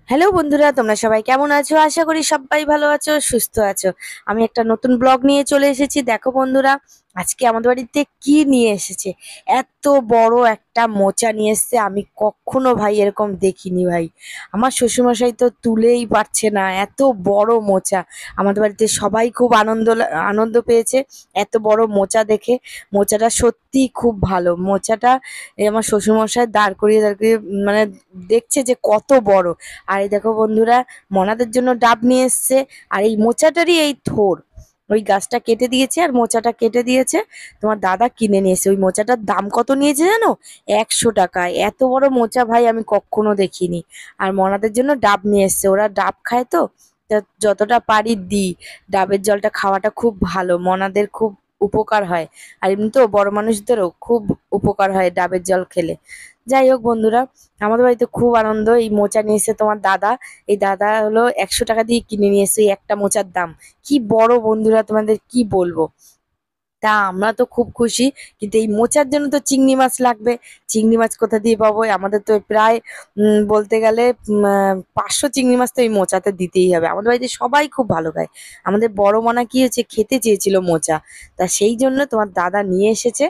Hello বন্ধুরা, তোমরা সবাই কেমন আছো? আশা করি সবাই ভালো আছো, সুস্থ আছো। আমি একটা নতুন ব্লগ নিয়ে চলে এসেছি। দেখো বন্ধুরা, আজকে আমাদের বাড়িতে কি নিয়ে এসেছে। এত বড় একটা মোচা নিয়ে এসেছে, আমি কখনো ভাই এরকম দেখিনি ভাই। আমার শ্বশুরমশাই তো তুলেই পারছে না, এত বড় মোচা। আমাদের বাড়িতে সবাই খুব আনন্দ পেয়েছে এত বড় মোচা দেখে। মোচাটা সত্যি খুব ভালো মোচাটা। আমার শ্বশুরমশাই দাঁড় করিয়ে মানে দেখছে যে কত বড়। আর এই দেখো বন্ধুরা, মনাদের জন্য ডাব নিয়ে এসছে। আর এই মোচাটারই এই থোড়, ওই গাছটা কেটে দিয়েছে আর মোচাটা কেটে দিয়েছে। তোমার দাদা কিনে নিয়ে এসে, ওই মোচাটার দাম কত নিয়েছে জানো? 100 টাকা। এত বড় মোচা ভাই আমি কখনো দেখিনি। আর মনাদের জন্য ডাব নিয়ে এসছে, ওরা ডাব খায় তো। তা যতটা পারি দিই। ডাবের জলটা খাওয়াটা খুব ভালো, মনাদের খুব উপকার হয়। আর এমনিতেও বড় মানুষদেরও খুব উপকার হয় ডাবের জল খেলে। যাই হোক বন্ধুরা, আমাদের বাড়িতে খুব আনন্দ। এই মোচা নিয়ে এসেছে তোমার দাদা। এই দাদা হলো 100 টাকা দিয়ে কিনে নিয়ে এসেছে এই একটা মোচার দাম। কি বড় বন্ধুরা, তোমাদের কি বলবো। তা আমরা তো খুব খুশি, কিন্তু এই মোচার জন্য তো চিংড়ি মাছ লাগবে। চিংড়ি মাছ কোথা দিয়ে পাবো? আমাদের তো প্রায় বলতে গেলে 500 চিংড়ি মাছ তো এই মোচাতে দিতেই হবে। আমাদের বাড়িতে সবাই খুব ভালো খায়। আমাদের বড় মনা কি হয়েছে, খেতে চেয়েছিল মোচা। তা সেই জন্য তোমার দাদা নিয়ে এসেছে।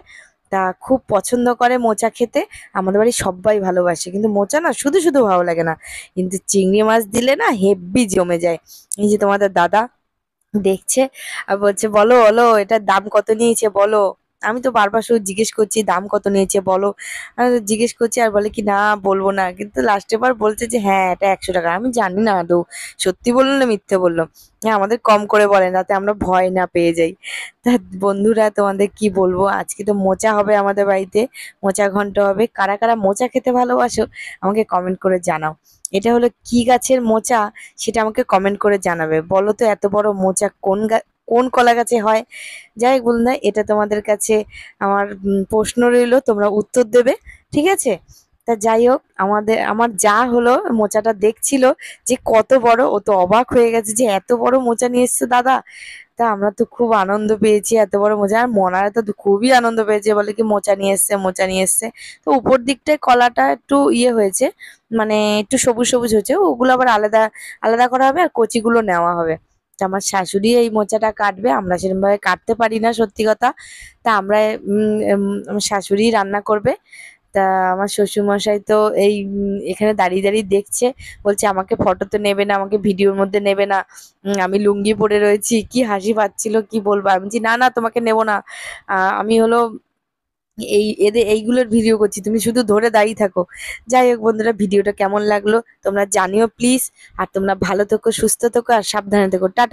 তা খুব পছন্দ করে মোচা খেতে। আমাদের বাড়ির সবাই ভালোবাসে, কিন্তু মোচা না শুধু শুধু ভালো লাগে না, কিন্তু চিংড়ি মাছ দিলে না হেব্বি জমে যায়। এই যে তোমাদের দাদা দেখছে আর বলছে, বলো বলো এটার দাম কত নিয়েছে বলো। আমি তো বারবার শুধু জিজ্ঞেস করছি দাম কত নিয়েছে বলো। আমি তো জিজ্ঞেস করছি আর বলে কি না বলবো না, কিন্তু লাস্টে বার বলছে যে হ্যাঁ এটা 100 টাকা। আমি জানি না আদৌ সত্যি বললো না মিথ্যে বললো। হ্যাঁ, আমাদের কম করে বলেন যাতে আমরা ভয় না পেয়ে যাই। তা বন্ধুরা, তোমাদের কি বলবো, আজকে তো মোচা হবে আমাদের বাড়িতে। মোচা ঘন্ট হবে। কারা কারা মোচা খেতে ভালোবাসো আমাকে কমেন্ট করে জানাও। এটা হলো কি গাছের মোচা, সেটা আমাকে কমেন্ট করে জানাবে। বলো তো এত বড় মোচা কোন কলা গাছে হয়? যাই হোক বন্ধুরা, এটা তোমাদের কাছে আমার প্রশ্ন রইলো, তোমরা উত্তর দেবে। ঠিক আছে? তা যাই হোক, আমার যা হলো মোচাটা দেখছিল যে কত বড়, ও তো অবাক হয়ে গেছে যে এত বড় মোচা নিয়ে এসছে দাদা। তা আমরা তো খুব আনন্দ পেয়েছি এত বড় মোচা। আর মনারা তো খুবই আনন্দ পেয়েছে, বলে কি মোচা নিয়ে এসছে মোচা নিয়ে এসছে। তো উপর দিকটায় কলাটা একটু ইয়ে হয়েছে, মানে একটু সবুজ সবুজ হয়েছে, ওগুলো আবার আলাদা আলাদা করা হবে আর কচিগুলো নেওয়া হবে। তা আমার শাশুড়ি এই মোচাটা কাটবে, আমরা সেরকম ভাবে কাটতে পারি না সত্যি কথা। তা আমরা আমার শাশুড়ি রান্না করবে। তা আমার শ্বশুরমশাই তো এই এখানে দাঁড়িয়ে দাঁড়িয়ে দেখছে, বলছে আমাকে ফটো তো নেবে না, আমাকে ভিডিওর মধ্যে নেবে না। আমি লুঙ্গি পরে রয়েছি, কি হাসি পাচ্ছিল কি বলবো। আমি বলছি না না তোমাকে নেবো না। আমি হলো এইগুলোর ভিডিও করছি, তুমি শুধু ধরে দাঁড়িয়ে থাকো। যাই হোক বন্ধুরা, ভিডিওটা কেমন লাগলো তোমরা জানিও প্লিজ। আর তোমরা ভালো থেকো, সুস্থ থেকো আর সাবধানে থেকো। টাটা।